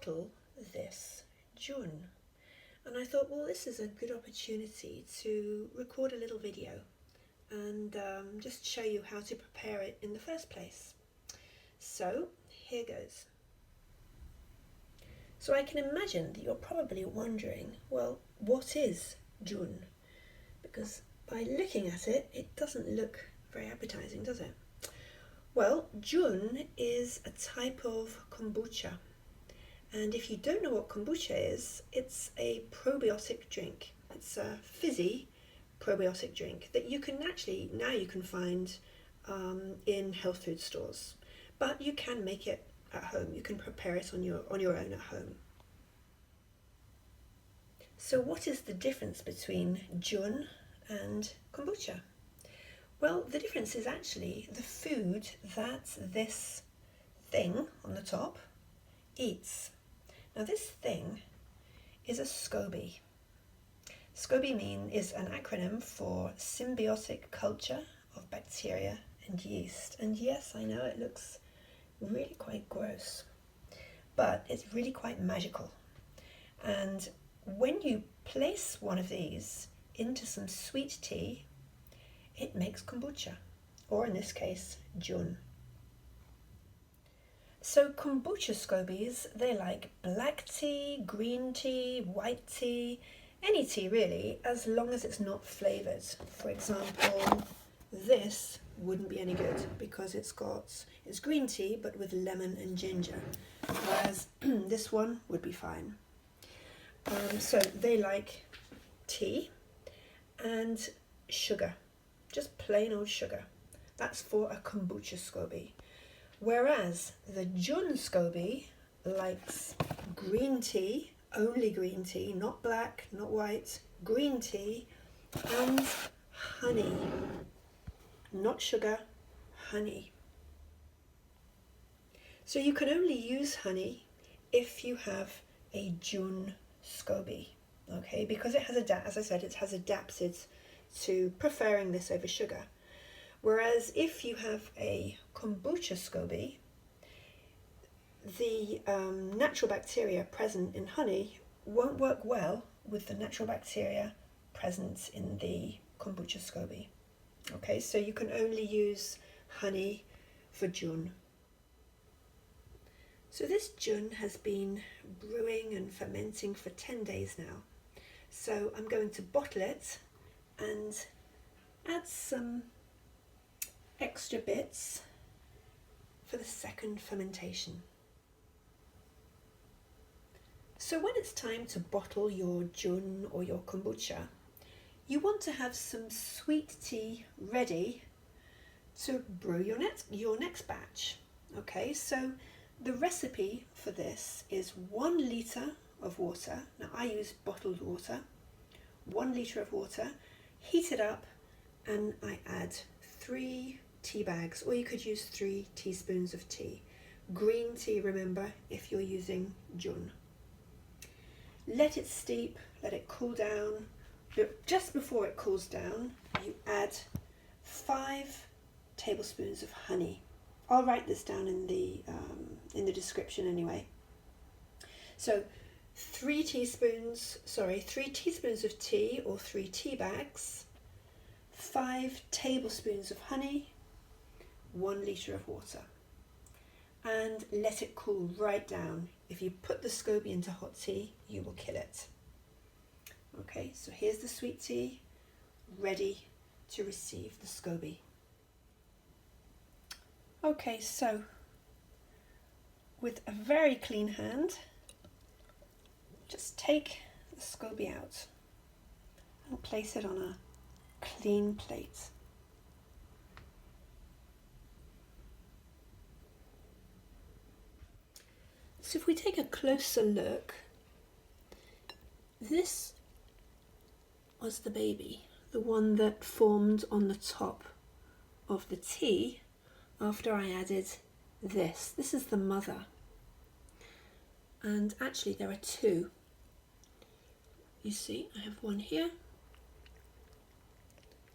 bottle this Jun. And I thought, well, this is a good opportunity to record a little video and just show you how to prepare it in the first place. So here goes. So I can imagine that you're probably wondering, well, what is Jun? Because by looking at it, it doesn't look very appetizing, does it? Well, Jun is a type of kombucha. And if you don't know what kombucha is, it's a probiotic drink. It's a fizzy probiotic drink that you can actually, now you can find in health food stores. But you can make it at home. You can prepare it on your own at home. So what is the difference between Jun and kombucha? Well, the difference is actually the food that this thing on the top eats. Now this thing is a SCOBY. SCOBY is an acronym for symbiotic culture of bacteria and yeast. And yes, I know it looks really quite gross, but it's really quite magical. And when you place one of these into some sweet tea, it makes kombucha, or in this case, Jun. So kombucha scobies, they like black tea, green tea, white tea, any tea really, as long as it's not flavoured. For example, this wouldn't be any good because it's green tea but with lemon and ginger, whereas this one would be fine. So they like tea and sugar, just plain old sugar. That's for a kombucha SCOBY. Whereas the Jun SCOBY likes green tea, only green tea, not black, not white, green tea, and honey. Not sugar, honey. So you can only use honey if you have a Jun SCOBY, okay? Because it has as I said, it has adapted to preferring this over sugar. Whereas if you have a kombucha SCOBY, the natural bacteria present in honey won't work well with the natural bacteria present in the kombucha SCOBY. Okay, so you can only use honey for Jun. So this Jun has been brewing and fermenting for 10 days now. So I'm going to bottle it and add some extra bits for the second fermentation. So when it's time to bottle your Jun or your kombucha, you want to have some sweet tea ready to brew your next batch. Okay, so the recipe for this is 1 litre of water. Now I use bottled water. 1 litre of water, heat it up, and I add 3 tea bags, or you could use 3 teaspoons of tea. Green tea, remember, if you're using Jun. Let it steep, let it cool down. But just before it cools down, you add 5 tablespoons of honey. I'll write this down in the description anyway. So 3 teaspoons of tea or 3 tea bags, 5 tablespoons of honey, 1 litre of water, and let it cool right down. If you put the SCOBY into hot tea, you will kill it. Okay, so here's the sweet tea, ready to receive the SCOBY. Okay, so with a very clean hand, just take the SCOBY out and place it on a clean plate. So if we take a closer look, this was the baby, the one that formed on the top of the tea after I added this. This is the mother. And actually there are 2. You see, I have one here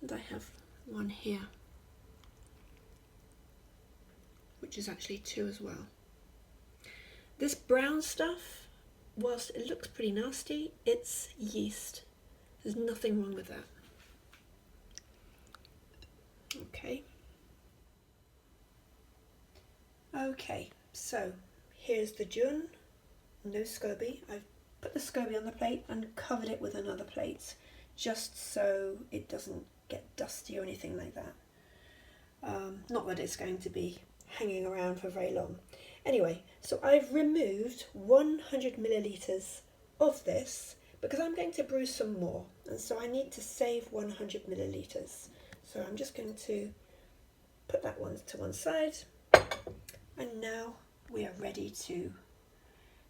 and I have one here, which is actually 2 as well. This brown stuff, whilst it looks pretty nasty, it's yeast. There's nothing wrong with that. Okay, so here's the Jun, no SCOBY. I've put the SCOBY on the plate and covered it with another plate, just so it doesn't get dusty or anything like that. Not that it's going to be hanging around for very long. Anyway, so I've removed 100 millilitres of this because I'm going to brew some more, and so I need to save 100 millilitres. So I'm just going to put that one to one side, and now we are ready to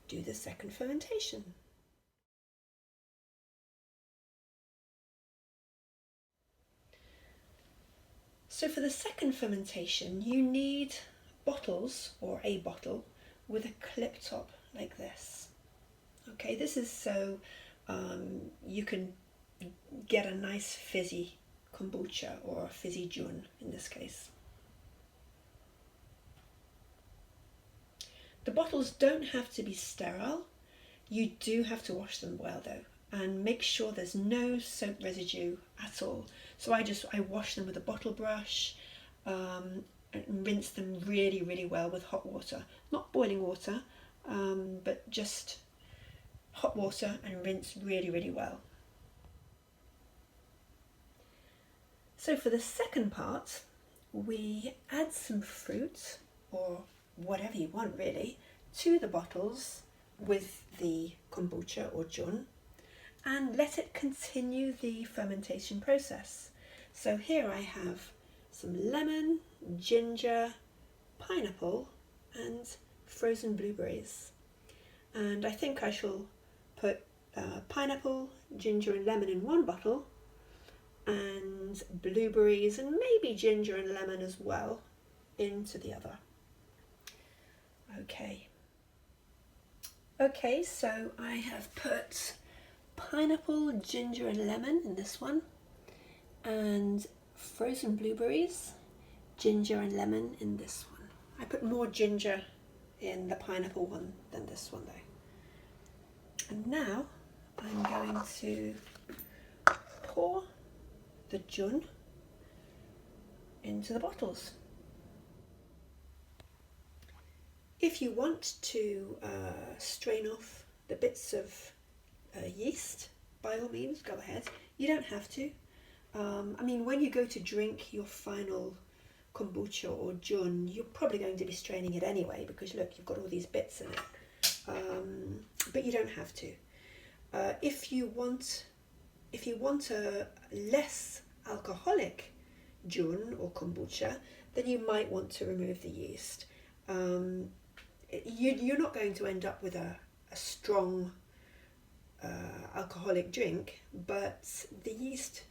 do the second fermentation. So for the second fermentation, you need bottles, or a bottle, with a clip top like this. Okay, this is so you can get a nice fizzy kombucha or a fizzy Jun in this case. The bottles don't have to be sterile. You do have to wash them well though, and make sure there's no soap residue at all. So I wash them with a bottle brush, and rinse them really well with hot water. Not boiling water, but just hot water, and rinse really well. So for the second part, we add some fruit, or whatever you want really, to the bottles with the kombucha or Jun, and let it continue the fermentation process. So here I have some lemon, ginger, pineapple and frozen blueberries. And I think I shall put pineapple, ginger and lemon in one bottle, and blueberries and maybe ginger and lemon as well into the other. Okay, so I have put pineapple, ginger and lemon in this one, and frozen blueberries, ginger and lemon in this one. I put more ginger in the pineapple one than this one though. And now I'm going to pour the Jun into the bottles. If you want to strain off the bits of yeast, by all means go ahead. You don't have to. I mean, when you go to drink your final kombucha or Jun, you're probably going to be straining it anyway, because look, you've got all these bits in it. But you don't have to. If you want a less alcoholic Jun or kombucha, then you might want to remove the yeast. You're not going to end up with a strong alcoholic drink, but the yeast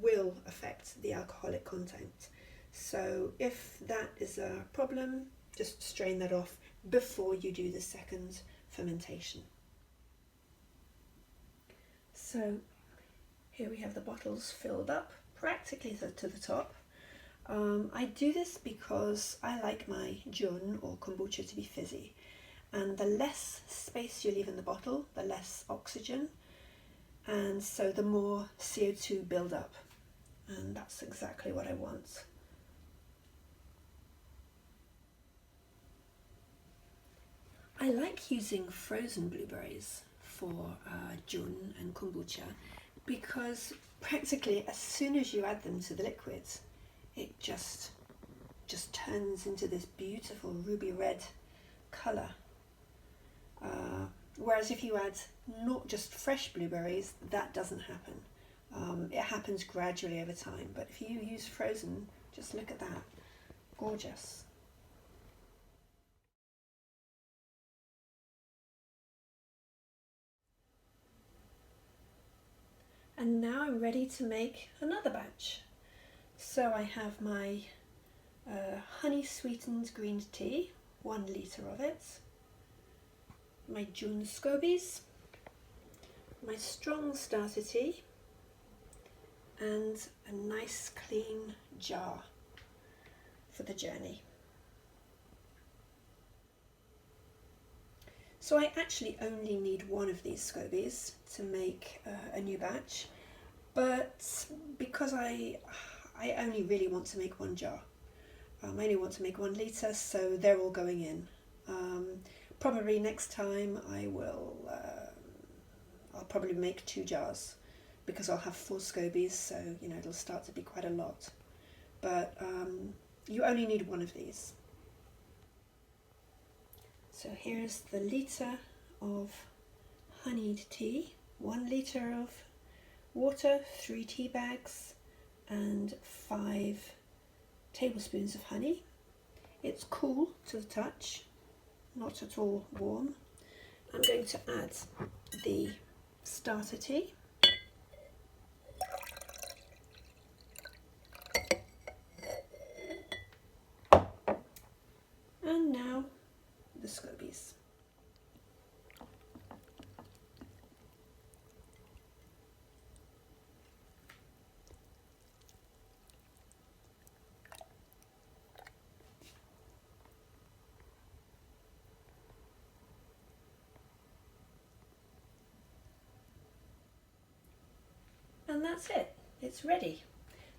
will affect the alcoholic content. So if that is a problem, just strain that off before you do the second fermentation. So here we have the bottles filled up practically to the top. I do this because I like my Jun or kombucha to be fizzy, and the less space you leave in the bottle, the less oxygen, and so the more CO2 build up, and that's exactly what I want. I like using frozen blueberries for Jun and kombucha because practically as soon as you add them to the liquids, it just turns into this beautiful ruby red colour. Whereas if you add not just fresh blueberries, that doesn't happen. It happens gradually over time, but if you use frozen, just look at that. Gorgeous. And now I'm ready to make another batch. So I have my honey sweetened green tea, 1 litre of it, my Jun SCOBYs, my strong starter tea, and a nice clean jar for the journey. So I actually only need one of these scobies to make a new batch, but because I only really want to make one jar, I only want to make 1 litre, so they're all going in. Probably next time I'll probably make 2 jars, because I'll have 4 scobies, so you know it'll start to be quite a lot. But you only need 1 of these. So here's the litre of honeyed tea, 1 litre of water, 3 tea bags, and 5 tablespoons of honey. It's cool to the touch, not at all warm. I'm going to add the starter tea. And now the scobies. And that's it, it's ready.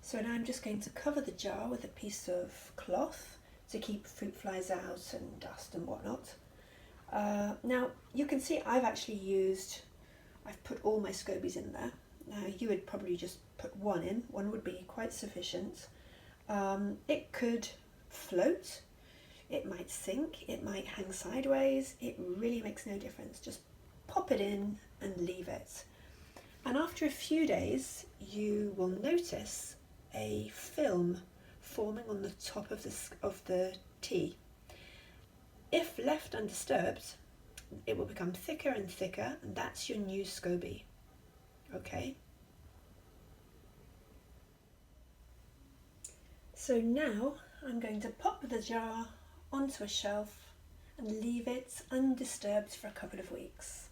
So now I'm just going to cover the jar with a piece of cloth to keep fruit flies out and dust and whatnot. Now you can see I've put all my scobies in there. Now you would probably just put 1 in, 1 would be quite sufficient. It could float, it might sink, it might hang sideways, it really makes no difference. Just pop it in and leave it. And after a few days you will notice a film forming on the top of the tea. If left undisturbed, it will become thicker and thicker, and that's your new SCOBY. Okay? So now I'm going to pop the jar onto a shelf and leave it undisturbed for a couple of weeks.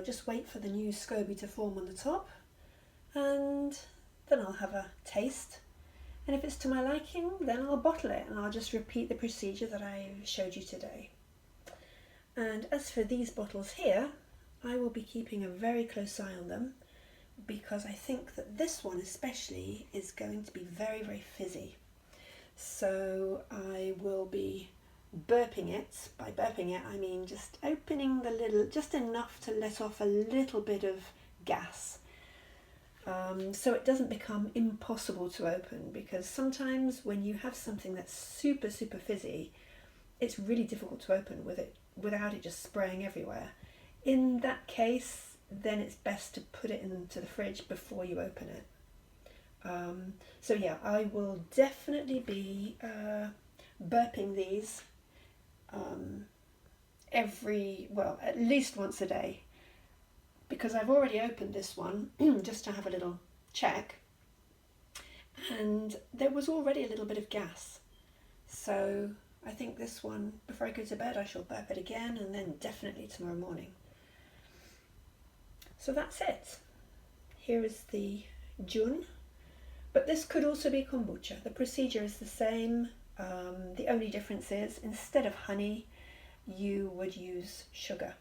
Just wait for the new SCOBY to form on the top, and then I'll have a taste. And if it's to my liking, then I'll bottle it, and I'll just repeat the procedure that I showed you today. And as for these bottles here, I will be keeping a very close eye on them, because I think that this one especially is going to be very, very fizzy. So I will be burping it. By burping it, I mean just opening the lid just enough to let off a little bit of gas. So it doesn't become impossible to open, because sometimes when you have something that's super, super fizzy, it's really difficult to open without it just spraying everywhere. In that case, then it's best to put it into the fridge before you open it. So yeah, I will definitely be burping these at least once a day, because I've already opened this one just to have a little check, and there was already a little bit of gas. So I think this one, before I go to bed, I shall burp it again, and then definitely tomorrow morning. So that's it. Here is the Jun, but this could also be kombucha. The procedure is the same. The only difference is, instead of honey, you would use sugar.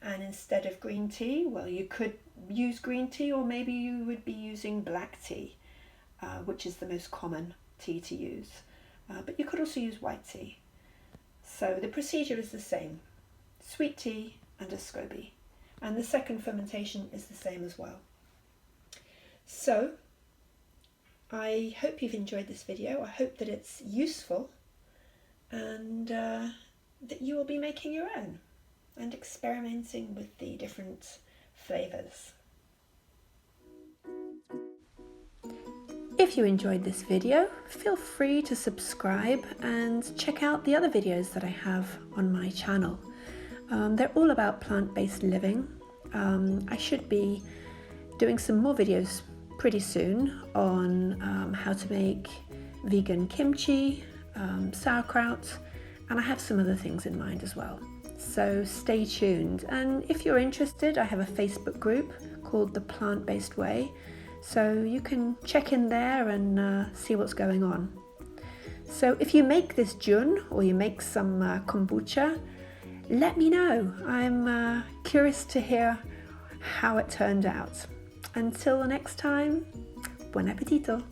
And instead of green tea, well, you could use green tea, or maybe you would be using black tea, which is the most common tea to use. But you could also use white tea. So the procedure is the same. Sweet tea and a SCOBY. And the second fermentation is the same as well. So I hope you've enjoyed this video. I hope that it's useful, and that you will be making your own and experimenting with the different flavours. If you enjoyed this video, feel free to subscribe and check out the other videos that I have on my channel. They're all about plant-based living. I should be doing some more videos pretty soon on how to make vegan kimchi, sauerkraut, and I have some other things in mind as well. So stay tuned, and if you're interested, I have a Facebook group called The Plant-Based Way, so you can check in there and see what's going on. So if you make this Jun or you make some kombucha, let me know. I'm curious to hear how it turned out. Until next time, buon appetito!